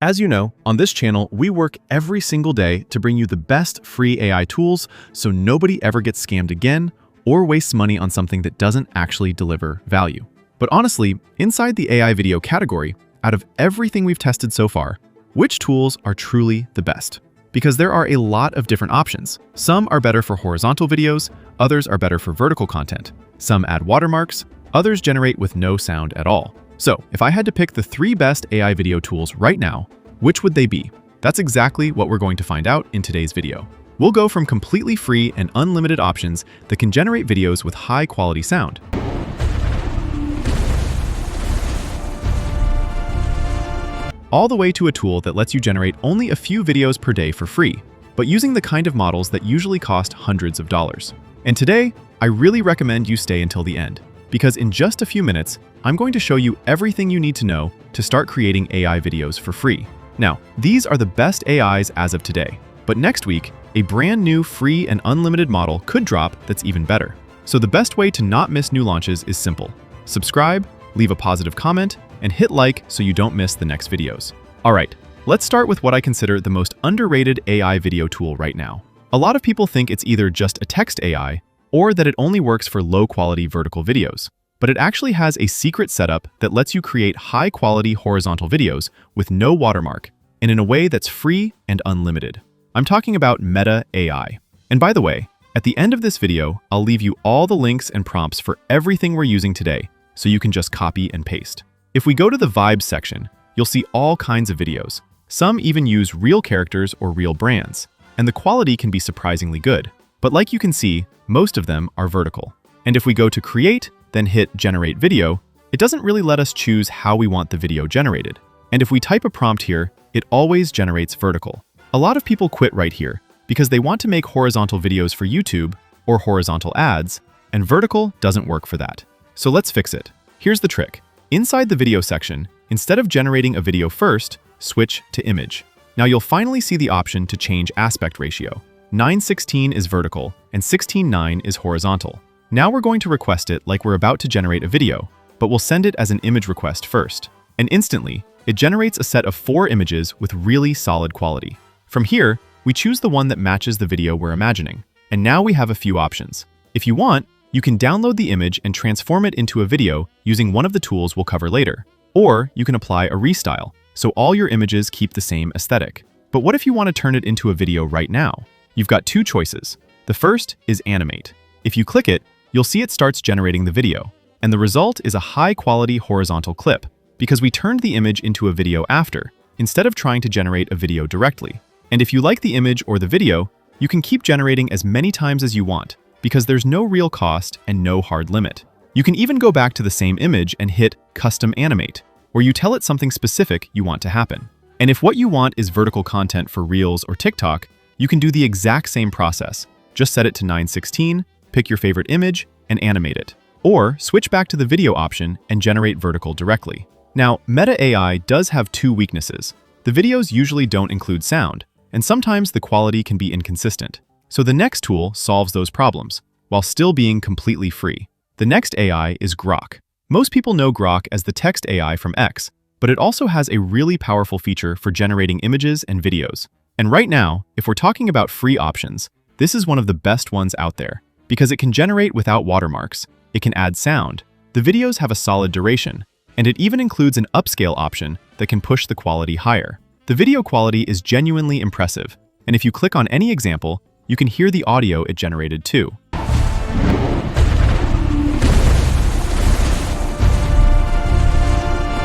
As you know, on this channel, we work every single day to bring you the best free AI tools so nobody ever gets scammed again or wastes money on something that doesn't actually deliver value. But honestly, inside the AI video category, out of everything we've tested so far, which tools are truly the best? Because there are a lot of different options. Some are better for horizontal videos, others are better for vertical content. Some add watermarks, others generate with no sound at all. So, if I had to pick the 3 best AI video tools right now, which would they be? That's exactly what we're going to find out in today's video. We'll go from completely free and unlimited options that can generate videos with high quality sound, all the way to a tool that lets you generate only a few videos per day for free, but using the kind of models that usually cost hundreds of dollars. And today, I really recommend you stay until the end, because in just a few minutes, I'm going to show you everything you need to know to start creating AI videos for free. Now, these are the best AIs as of today, but next week, a brand new free and unlimited model could drop that's even better. So the best way to not miss new launches is simple. Subscribe, leave a positive comment, and hit like so you don't miss the next videos. All right, let's start with what I consider the most underrated AI video tool right now. A lot of people think it's either just a text AI or that it only works for low-quality vertical videos. But it actually has a secret setup that lets you create high-quality horizontal videos with no watermark and in a way that's free and unlimited. I'm talking about Meta AI. And by the way, at the end of this video, I'll leave you all the links and prompts for everything we're using today, so you can just copy and paste. If we go to the Vibes section, you'll see all kinds of videos. Some even use real characters or real brands, and the quality can be surprisingly good. But like you can see, most of them are vertical. And if we go to Create, then hit Generate Video, it doesn't really let us choose how we want the video generated. And if we type a prompt here, it always generates vertical. A lot of people quit right here because they want to make horizontal videos for YouTube or horizontal ads, and vertical doesn't work for that. So let's fix it. Here's the trick. Inside the video section, instead of generating a video first, switch to image. Now you'll finally see the option to change aspect ratio. 9:16 is vertical and 16:9 is horizontal. Now we're going to request it like we're about to generate a video, but we'll send it as an image request first. And instantly, it generates a set of 4 images with really solid quality. From here, we choose the one that matches the video we're imagining. And now we have a few options. If you want, you can download the image and transform it into a video using one of the tools we'll cover later. Or you can apply a restyle, so all your images keep the same aesthetic. But what if you want to turn it into a video right now? You've got 2 choices. The first is Animate. If you click it, you'll see it starts generating the video. And the result is a high-quality horizontal clip, because we turned the image into a video after, instead of trying to generate a video directly. And if you like the image or the video, you can keep generating as many times as you want, because there's no real cost and no hard limit. You can even go back to the same image and hit Custom Animate, where you tell it something specific you want to happen. And if what you want is vertical content for Reels or TikTok, you can do the exact same process. Just set it to 9:16, pick your favorite image, and animate it. Or switch back to the video option and generate vertical directly. Now, Meta AI does have 2 weaknesses. The videos usually don't include sound, and sometimes the quality can be inconsistent. So the next tool solves those problems, while still being completely free. The next AI is Grok. Most people know Grok as the text AI from X, but it also has a really powerful feature for generating images and videos. And right now, if we're talking about free options, this is one of the best ones out there, because it can generate without watermarks, it can add sound, the videos have a solid duration, and it even includes an upscale option that can push the quality higher. The video quality is genuinely impressive, and if you click on any example, you can hear the audio it generated too.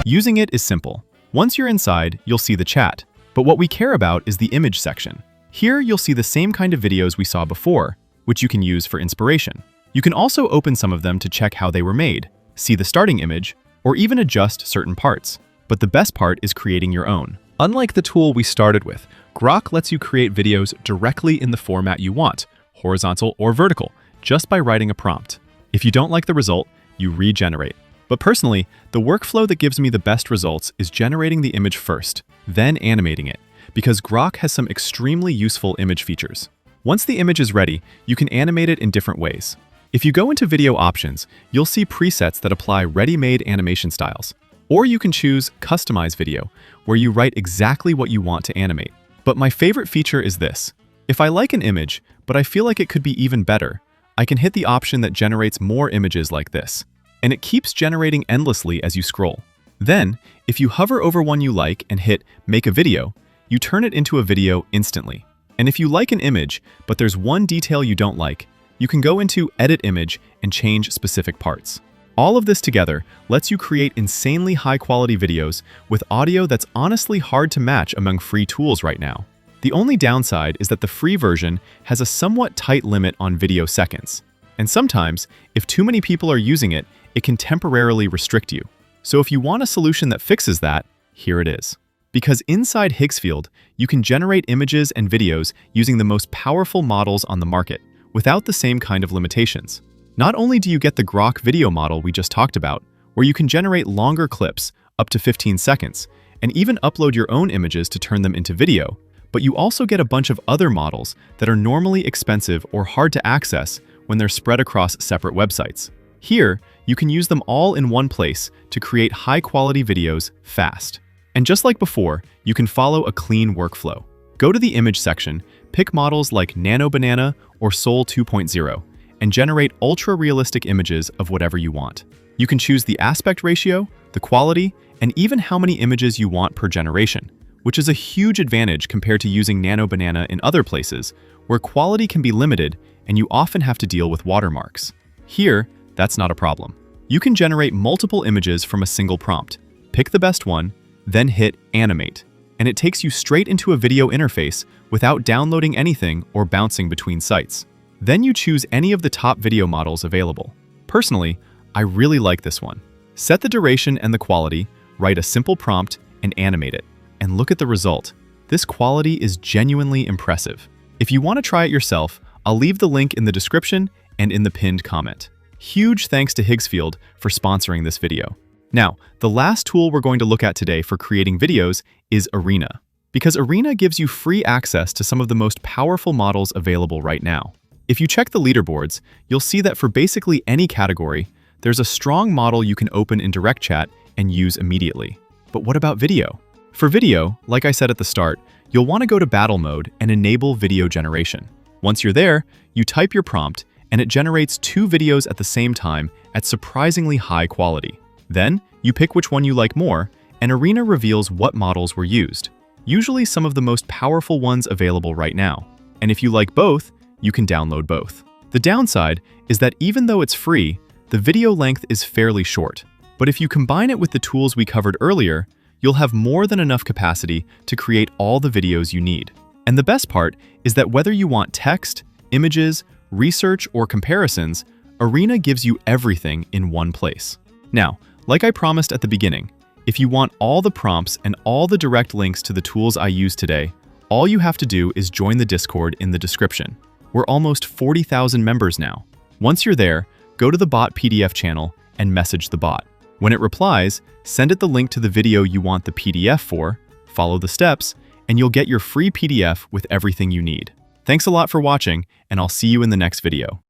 Using it is simple. Once you're inside, you'll see the chat, but what we care about is the image section. Here, you'll see the same kind of videos we saw before, which you can use for inspiration. You can also open some of them to check how they were made, see the starting image, or even adjust certain parts. But the best part is creating your own. Unlike the tool we started with, Grok lets you create videos directly in the format you want, horizontal or vertical, just by writing a prompt. If you don't like the result, you regenerate. But personally, the workflow that gives me the best results is generating the image first, then animating it, because Grok has some extremely useful image features. Once the image is ready, you can animate it in different ways. If you go into video options, you'll see presets that apply ready-made animation styles. Or you can choose Customize Video, where you write exactly what you want to animate. But my favorite feature is this. If I like an image, but I feel like it could be even better, I can hit the option that generates more images like this. And it keeps generating endlessly as you scroll. Then, if you hover over one you like and hit Make a Video, you turn it into a video instantly. And if you like an image, but there's one detail you don't like, you can go into Edit Image and change specific parts. All of this together lets you create insanely high-quality videos with audio that's honestly hard to match among free tools right now. The only downside is that the free version has a somewhat tight limit on video seconds. And sometimes, if too many people are using it, it can temporarily restrict you. So if you want a solution that fixes that, here it is. Because inside Higgsfield, you can generate images and videos using the most powerful models on the market, without the same kind of limitations. Not only do you get the Grok video model we just talked about, where you can generate longer clips, up to 15 seconds, and even upload your own images to turn them into video, but you also get a bunch of other models that are normally expensive or hard to access when they're spread across separate websites. Here, you can use them all in one place to create high-quality videos fast. And just like before, you can follow a clean workflow. Go to the image section, pick models like Nano Banana or Sol 2.0, and generate ultra-realistic images of whatever you want. You can choose the aspect ratio, the quality, and even how many images you want per generation, which is a huge advantage compared to using Nano Banana in other places, where quality can be limited and you often have to deal with watermarks. Here, that's not a problem. You can generate multiple images from a single prompt, pick the best one, then hit Animate, and it takes you straight into a video interface without downloading anything or bouncing between sites. Then you choose any of the top video models available. Personally, I really like this one. Set the duration and the quality, write a simple prompt, and animate it. And look at the result. This quality is genuinely impressive. If you want to try it yourself, I'll leave the link in the description and in the pinned comment. Huge thanks to Higgsfield for sponsoring this video. Now, the last tool we're going to look at today for creating videos is Arena, because Arena gives you free access to some of the most powerful models available right now. If you check the leaderboards, you'll see that for basically any category, there's a strong model you can open in direct chat and use immediately. But what about video? For video, like I said at the start, you'll want to go to battle mode and enable video generation. Once you're there, you type your prompt, and it generates 2 videos at the same time at surprisingly high quality. Then, you pick which one you like more, and Arena reveals what models were used, usually some of the most powerful ones available right now. And if you like both, you can download both. The downside is that even though it's free, the video length is fairly short. But if you combine it with the tools we covered earlier, you'll have more than enough capacity to create all the videos you need. And the best part is that whether you want text, images, research, or comparisons, Arena gives you everything in one place. Now, like I promised at the beginning, if you want all the prompts and all the direct links to the tools I use today, all you have to do is join the Discord in the description. We're almost 40,000 members now. Once you're there, go to the bot PDF channel and message the bot. When it replies, send it the link to the video you want the PDF for, follow the steps, and you'll get your free PDF with everything you need. Thanks a lot for watching, and I'll see you in the next video.